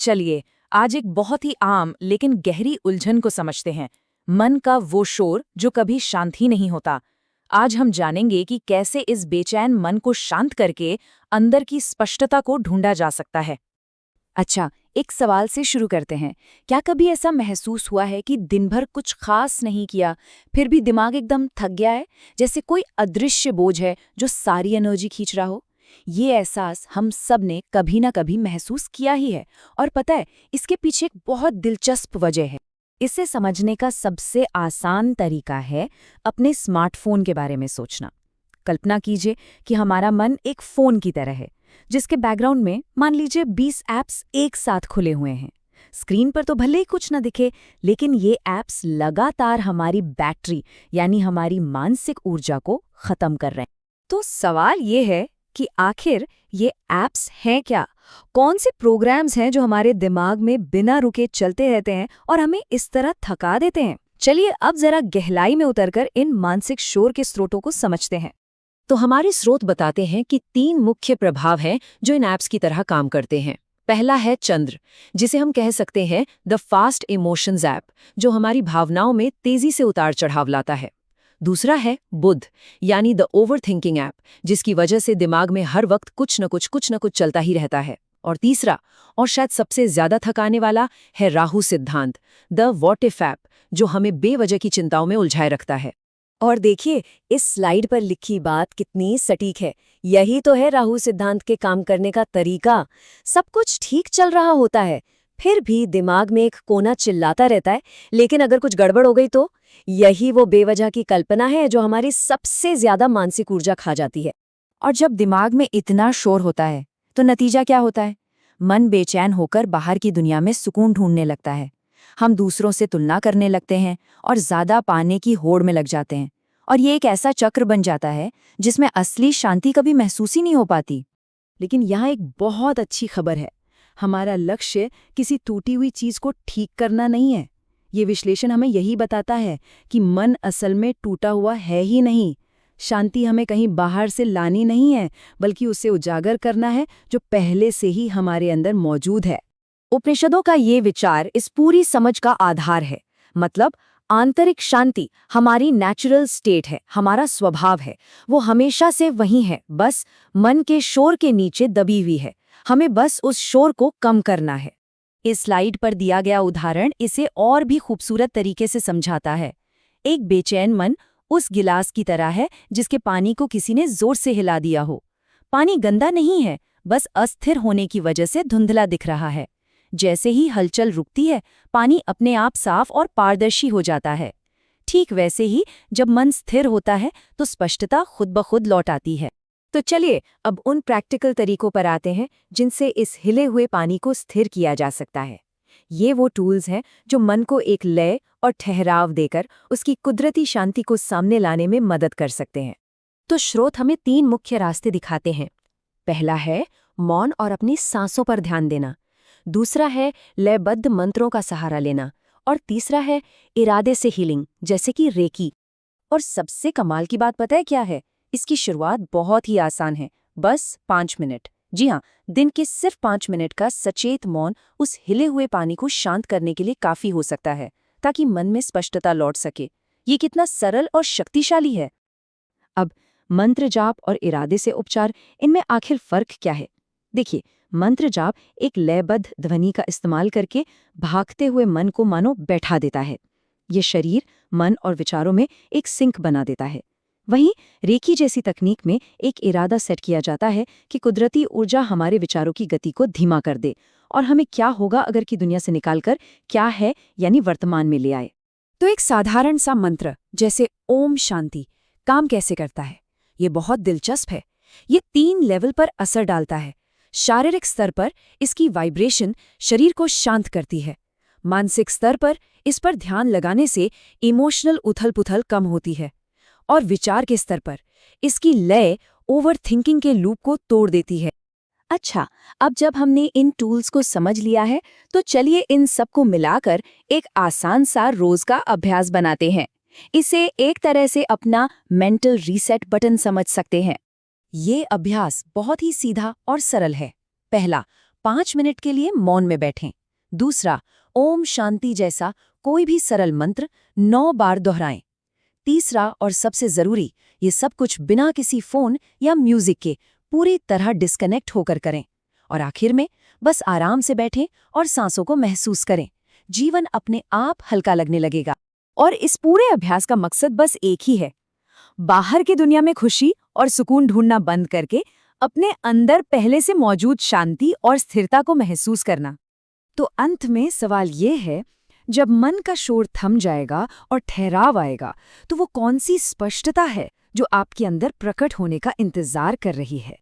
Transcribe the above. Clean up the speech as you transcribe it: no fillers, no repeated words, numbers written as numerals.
चलिए, आज एक बहुत ही आम लेकिन गहरी उलझन को समझते हैं। मन का वो शोर जो कभी शांत ही नहीं होता। आज हम जानेंगे कि कैसे इस बेचैन मन को शांत करके अंदर की स्पष्टता को ढूंढा जा सकता है। अच्छा, एक सवाल से शुरू करते हैं। क्या कभी ऐसा महसूस हुआ है कि दिन भर कुछ खास नहीं किया, फिर भी दिमाग एकदम थक गया है, जैसे कोई अदृश्य बोझ है जो सारी एनर्जी खींच रहा हो? ये एहसास हम सब ने कभी ना कभी महसूस किया ही है, और पता है, इसके पीछे एक बहुत दिलचस्प वजह है। इसे समझने का सबसे आसान तरीका है अपने स्मार्टफोन के बारे में सोचना। कल्पना कीजिए कि हमारा मन एक फोन की तरह है, जिसके बैकग्राउंड में मान लीजिए 20 ऐप्स एक साथ खुले हुए हैं। स्क्रीन पर तो भले ही कुछ न दिखे, लेकिन ये ऐप्स लगातार हमारी बैटरी यानी हमारी मानसिक ऊर्जा को खत्म कर रहे हैं। तो सवाल ये है कि आखिर ये ऐप्स हैं क्या? कौन से प्रोग्राम्स हैं जो हमारे दिमाग में बिना रुके चलते रहते हैं और हमें इस तरह थका देते हैं? चलिए अब जरा गहराई में उतरकर इन मानसिक शोर के स्रोतों को समझते हैं। तो हमारे स्रोत बताते हैं कि 3 मुख्य प्रभाव हैं जो इन ऐप्स की तरह काम करते हैं। पहला है चंद्र, जिसे हम कह सकते हैं द फास्ट इमोशंस ऐप, जो हमारी भावनाओं में तेजी से उतार चढ़ाव लाता है। दूसरा है बुध, यानी द ओवरथिंकिंग ऐप, जिसकी वजह से दिमाग में हर वक्त कुछ न कुछ चलता ही रहता है। और तीसरा, और शायद सबसे ज्यादा थकाने वाला, है राहु सिद्धांत, द व्हाट इफ ऐप, जो हमें बेवजह की चिंताओं में उलझाए रखता है। और देखिए, इस स्लाइड पर लिखी बात कितनी सटीक है। यही तो है राहु सिद्धांत के काम करने का तरीका। सब कुछ ठीक चल रहा होता है, फिर भी दिमाग में एक कोना चिल्लाता रहता है, लेकिन अगर कुछ गड़बड़ हो गई तो यही वो बेवजह की कल्पना है जो हमारी सबसे ज्यादा मानसिक ऊर्जा खा जाती है। और जब दिमाग में इतना शोर होता है, तो नतीजा क्या होता है? मन बेचैन होकर बाहर की दुनिया में सुकून ढूंढने लगता है। हम दूसरों से तुलना करने लगते हैं और ज्यादा पाने की होड़ में लग जाते हैं। और ये एक ऐसा चक्र बन जाता है जिसमें असली शांति कभी महसूस ही नहीं हो पाती। लेकिन यहाँ एक बहुत अच्छी खबर है। हमारा लक्ष्य किसी टूटी हुई चीज को ठीक करना नहीं है। ये विश्लेषण हमें यही बताता है कि मन असल में टूटा हुआ है ही नहीं। शांति हमें कहीं बाहर से लानी नहीं है, बल्कि उसे उजागर करना है जो पहले से ही हमारे अंदर मौजूद है। उपनिषदों का ये विचार इस पूरी समझ का आधार है। मतलब आंतरिक शांति हमारी नेचुरल स्टेट है, हमारा स्वभाव है। वो हमेशा से वही है, बस मन के शोर के नीचे दबी हुई है। हमें बस उस शोर को कम करना है। इस स्लाइड पर दिया गया उदाहरण इसे और भी खूबसूरत तरीके से समझाता है। एक बेचैन मन उस गिलास की तरह है जिसके पानी को किसी ने जोर से हिला दिया हो। पानी गंदा नहीं है, बस अस्थिर होने की वजह से धुंधला दिख रहा है। जैसे ही हलचल रुकती है, पानी अपने आप साफ और पारदर्शी हो जाता है। ठीक वैसे ही जब मन स्थिर होता है तो स्पष्टता खुद ब खुद लौट आती है। तो चलिए अब उन प्रैक्टिकल तरीकों पर आते हैं जिनसे इस हिले हुए पानी को स्थिर किया जा सकता है। ये वो टूल्स हैं जो मन को एक लय और ठहराव देकर उसकी कुदरती शांति को सामने लाने में मदद कर सकते हैं। तो स्रोत हमें 3 मुख्य रास्ते दिखाते हैं। पहला है मौन और अपनी सांसों पर ध्यान देना। दूसरा है लयबद्ध मंत्रों का सहारा लेना। और तीसरा है इरादे से हीलिंग, जैसे कि रेकी। और सबसे कमाल की बात पता है क्या है? इसकी शुरुआत बहुत ही आसान है, बस 5 मिनट। जी हाँ, दिन के सिर्फ 5 मिनट का सचेत मौन उस हिले हुए पानी को शांत करने के लिए काफी हो सकता है, ताकि मन में स्पष्टता लौट सके। ये कितना सरल और शक्तिशाली है। अब मंत्र जाप और इरादे से उपचार, इनमें आखिर फर्क क्या है? देखिए, मंत्र जाप एक लयबद्ध ध्वनि का इस्तेमाल करके भागते हुए मन को मानो बैठा देता है। ये शरीर, मन और विचारों में एक सिंक बना देता है। वहीं रेकी जैसी तकनीक में एक इरादा सेट किया जाता है कि कुदरती ऊर्जा हमारे विचारों की गति को धीमा कर दे और हमें क्या होगा अगर की दुनिया से निकालकर क्या है यानी वर्तमान में ले आए। तो एक साधारण सा मंत्र जैसे ओम शांति काम कैसे करता है? ये बहुत दिलचस्प है। ये 3 लेवल पर असर डालता है। शारीरिक स्तर पर इसकी वाइब्रेशन शरीर को शांत करती है। मानसिक स्तर पर इस पर ध्यान लगाने से इमोशनल उथल-पुथल कम होती है। और विचार के स्तर पर इसकी लय ओवर थिंकिंग के लूप को तोड़ देती है। अच्छा, अब जब हमने इन टूल्स को समझ लिया है, तो चलिए इन सबको मिलाकर एक आसान सा रोज का अभ्यास बनाते हैं। इसे एक तरह से अपना मेंटल रीसेट बटन समझ सकते हैं। ये अभ्यास बहुत ही सीधा और सरल है। पहला, 5 मिनट के लिए मौन में बैठें। दूसरा, ओम शांति जैसा कोई भी सरल मंत्र 9 बार दोहराएं। तीसरा और सबसे जरूरी, ये सब कुछ बिना किसी फोन या म्यूजिक के पूरी तरह डिस्कनेक्ट होकर करें। और आखिर में बस आराम से बैठें और सांसों को महसूस करें। जीवन अपने आप हल्का लगने लगेगा। और इस पूरे अभ्यास का मकसद बस एक ही है, बाहर की दुनिया में खुशी और सुकून ढूंढना बंद करके अपने अंदर पहले से मौजूद शांति और स्थिरता को महसूस करना। तो अंत में सवाल ये है, जब मन का शोर थम जाएगा और ठहराव आएगा, तो वो कौन सी स्पष्टता है जो आपके अंदर प्रकट होने का इंतजार कर रही है?